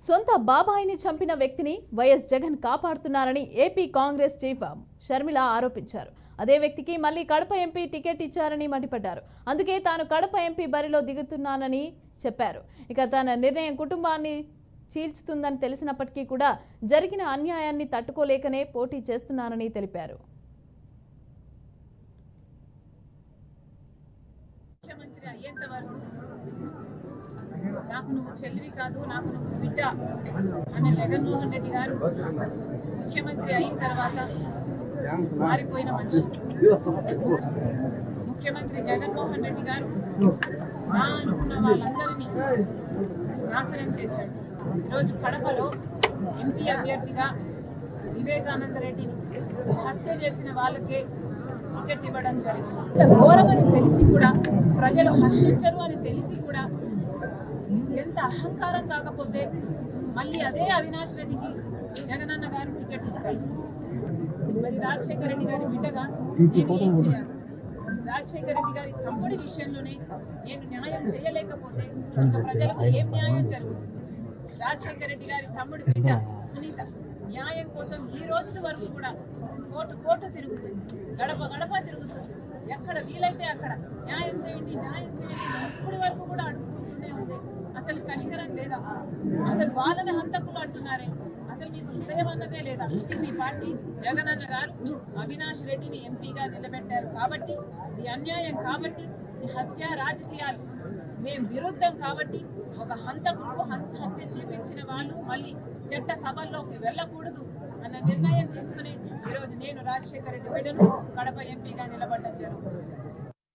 సొంత బాబాయిని చంపిన వ్యక్తిని వైఎస్ జగన్ కాపాడుతున్నారని ఏపీ కాంగ్రెస్ చీఫ్ షర్మిల ఆరోపించారు. అదే వ్యక్తికి మళ్లీ కడప ఎంపీ టికెట్ ఇచ్చారని మండిపడ్డారు. అందుకే తాను కడప ఎంపీ బరిలో దిగుతున్నానని చెప్పారు. ఇక తన నిర్ణయం కుటుంబాన్ని చీల్చుతుందని తెలిసినప్పటికీ కూడా జరిగిన అన్యాయాన్ని తట్టుకోలేకనే పోటీ చేస్తున్నానని తెలిపారు. ముఖ్యమంత్రి అయ్యేంత వరకు నాకు నువ్వు చెల్లివి కాదు, నాకు నువ్వు బిడ్డ అన్న జగన్మోహన్ రెడ్డి గారు ముఖ్యమంత్రి అయిన తర్వాత మారిపోయిన మనిషి. ముఖ్యమంత్రి జగన్మోహన్ రెడ్డి గారు నా అనుకున్న వాళ్ళందరినీ నాశనం చేశాడు. ఈరోజు కడపలో ఎంపీ అభ్యర్థిగా వివేకానంద రెడ్డిని హత్య చేసిన వాళ్ళకే టికెట్ ఇవ్వడం జరిగింది. ఇంత ఘోరమని తెలిసి కూడా ప్రజలు హర్షించరు అని తెలిసి కూడా ఎంత అహంకారం కాకపోతే మళ్ళీ అదే అవినాష్ రెడ్డికి జగనన్న గారు టికెట్ ఇస్తారు. మరి రాజశేఖర రెడ్డి గారి బిడ్డగా నేను ఏం చేయాలి? రాజశేఖర రెడ్డి గారి తమ్ముడి విషయంలోనే నేను న్యాయం చేయలేకపోతే ఇంకా ప్రజలకు ఏం న్యాయం జరుగుతుంది? రాజశేఖర రెడ్డి గారి తమ్ముడి బిడ్డ సునీత న్యాయం కోసం ఈ రోజు వరకు కూడా కోర్టు తిరుగుతుంది, గడప గడప తిరుగుతుంది. ఎక్కడ వీలైతే అక్కడ న్యాయం చేయండి, న్యాయం చేయండి. ఇప్పటి వరకు కూడా అడుగుతూనే ఉంది. అసలు కనికరం లేదా? అసలు వాళ్ళని హంతకులు అంటున్నారే. అసలు మీకు హృదయం అన్నదే లేదా? మీ పార్టీ జగనన్న గారు అవినాష్ రెడ్డిని ఎంపీగా నిలబెట్టారు కాబట్టి ఇది అన్యాయం, కాబట్టి ఈ హత్య రాజకీయాలు మేము విరుద్ధం, కాబట్టి ఒక హంతకుడు హత్య చేపించిన వాళ్ళు మళ్ళీ చట్ట సభల్లోకి వెళ్ళకూడదు అన్న నిర్ణయం తీసుకుని ఈరోజు నేను రాజశేఖర రెడ్డి బిడ్డను కడప ఎంపీగా నిలబడడం జరుగుతుంది.